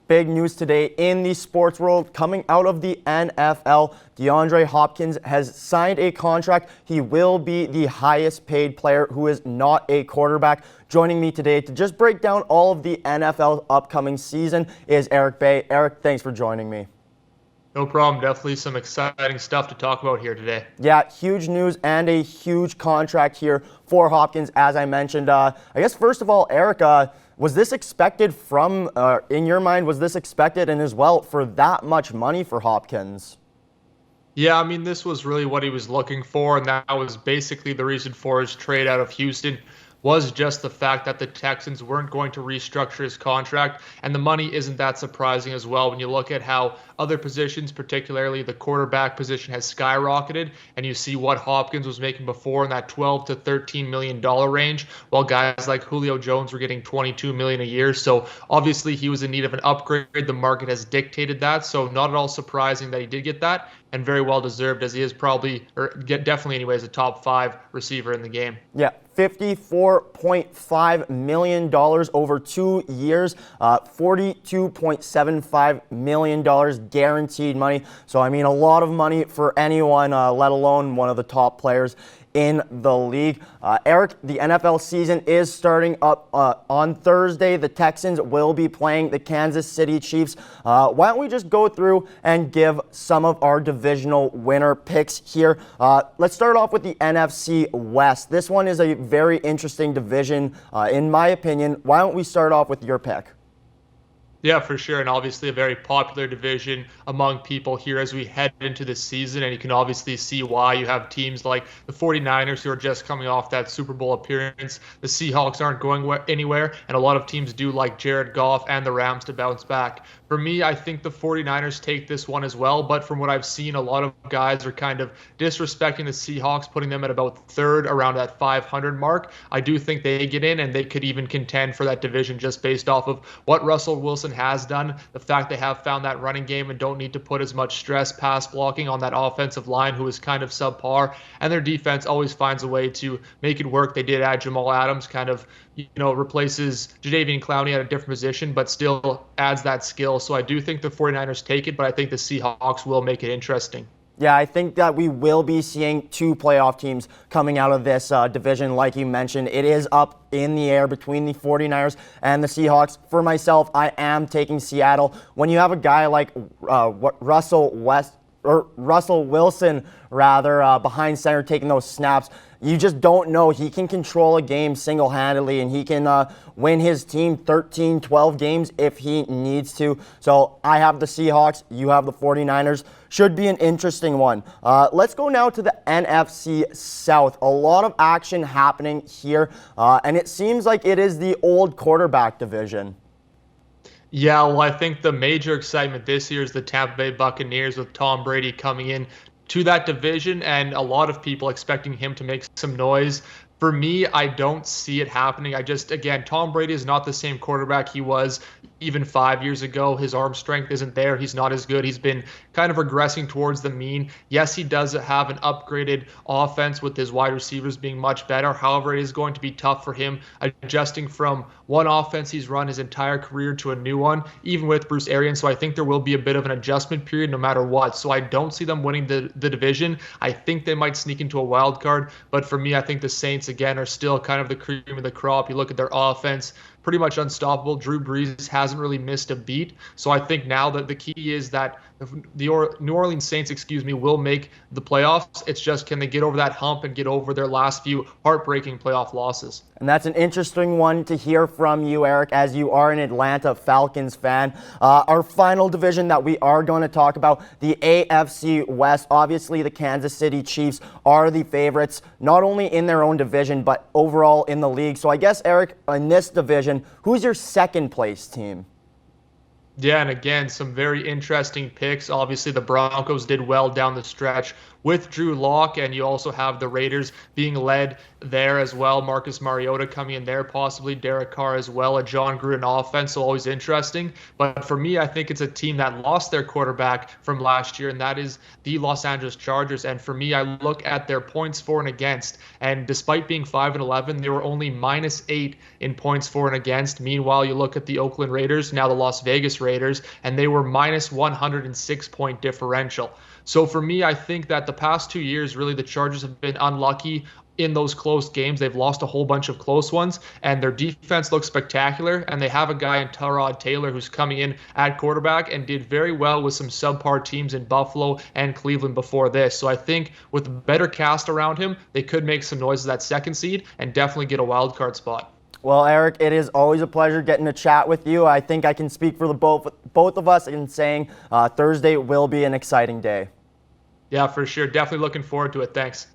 Big news today in the sports world coming out of the NFL. DeAndre Hopkins has signed a contract. He will be the highest paid player who is not a quarterback. Joining me today to just break down all of the NFL upcoming season is Eric Bay. Eric, thanks for joining me. No problem. Definitely some exciting stuff to talk about here today. Yeah, huge news and a huge contract here for Hopkins, as I mentioned. I guess first of all, Eric, was this expected from, in your mind, was this expected and as well for that much money for Hopkins? Yeah, I mean, this was really what he was looking for, and that was basically the reason for his trade out of Houston. Was just the fact that the Texans weren't going to restructure his contract, and the money isn't that surprising as well when you look at how other positions, particularly the quarterback position, has skyrocketed, and you see what Hopkins was making before in that $12 to $13 million range, while guys like Julio Jones were getting $22 million a year. So obviously he was in need of an upgrade. The market has dictated that, so not at all surprising that he did get that, and very well deserved, as he is probably, or definitely anyways, a top 5 receiver in the game. Yeah, $54.5 million over 2 years, $42.75 million guaranteed money. So, I mean, a lot of money for anyone, let alone one of the top players in the league. Eric, the NFL season is starting up on Thursday. The Texans will be playing the Kansas City Chiefs. Why don't we just go through and give some of our divisional winner picks here. Let's start off with the NFC West. This one is a very interesting division, in my opinion. Why don't we start off with your pick? Yeah, for sure. And obviously a very popular division among people here as we head into the season. And you can obviously see why. You have teams like the 49ers who are just coming off that Super Bowl appearance. The Seahawks aren't going anywhere. And a lot of teams do like Jared Goff and the Rams to bounce back. For me, I think the 49ers take this one as well. But from what I've seen, a lot of guys are kind of disrespecting the Seahawks, putting them at about third around that 500 mark. I do think they get in and they could even contend for that division just based off of what Russell Wilson has done, the fact they have found that running game and don't need to put as much stress pass blocking on that offensive line who is kind of subpar, and their defense always finds a way to make it work. They did add Jamal Adams, kind of, replaces Jadeveon Clowney at a different position, but still adds that skill. So I do think the 49ers take it, but I think the Seahawks will make it interesting. Yeah, I think that we will be seeing 2 playoff teams coming out of this division. Like you mentioned, it is up in the air between the 49ers and the Seahawks. For myself, I am taking Seattle. When you have a guy like Russell Wilson, behind center taking those snaps, you just don't know. He can control a game single-handedly, and he can win his team 13, 12 games if he needs to. So I have the Seahawks. You have the 49ers. Should be an interesting one. Let's go now to the NFC South. A lot of action happening here, and it seems like it is the old quarterback division. Yeah, well, I think the major excitement this year is the Tampa Bay Buccaneers with Tom Brady coming in to that division, and a lot of people expecting him to make some noise. For me, I don't see it happening. Again, Tom Brady is not the same quarterback he was even 5 years ago. His arm strength isn't there. He's not as good. He's been kind of regressing towards the mean. Yes, he does have an upgraded offense with his wide receivers being much better. However, it is going to be tough for him adjusting from one offense he's run his entire career to a new one, even with Bruce Arians. So I think there will be a bit of an adjustment period no matter what. So I don't see them winning the division. I think they might sneak into a wild card. But for me, I think the Saints, again, are still kind of the cream of the crop. You look at their offense, pretty much unstoppable. Drew Brees hasn't really missed a beat. So I think now that the key is that the New Orleans Saints, will make the playoffs. It's just, can they get over that hump and get over their last few heartbreaking playoff losses? And that's an interesting one to hear from you, Eric, as you are an Atlanta Falcons fan. Our final division that we are going to talk about, the AFC West. Obviously, the Kansas City Chiefs are the favorites, not only in their own division, but overall in the league. So I guess, Eric, in this division, who's your second place team? Yeah, and again, some very interesting picks. Obviously, the Broncos did well down the stretch with Drew Lock, and you also have the Raiders being led there as well. Marcus Mariota coming in there, possibly Derek Carr as well. A John Gruden offense, so always interesting. But for me, I think it's a team that lost their quarterback from last year, and that is the Los Angeles Chargers. And for me, I look at their points for and against, and despite being 5-11, they were only -8 in points for and against. Meanwhile, you look at the Oakland Raiders, now the Las Vegas Raiders, and they were -106 point differential. So for me, I think that the past 2 years, really, the Chargers have been unlucky in those close games. They've lost a whole bunch of close ones, and their defense looks spectacular. And they have a guy in Tyrod Taylor who's coming in at quarterback and did very well with some subpar teams in Buffalo and Cleveland before this. So I think with a better cast around him, they could make some noise as that second seed and definitely get a wild card spot. Well, Eric, it is always a pleasure getting to chat with you. I think I can speak for the both of us in saying Thursday will be an exciting day. Yeah, for sure. Definitely looking forward to it. Thanks.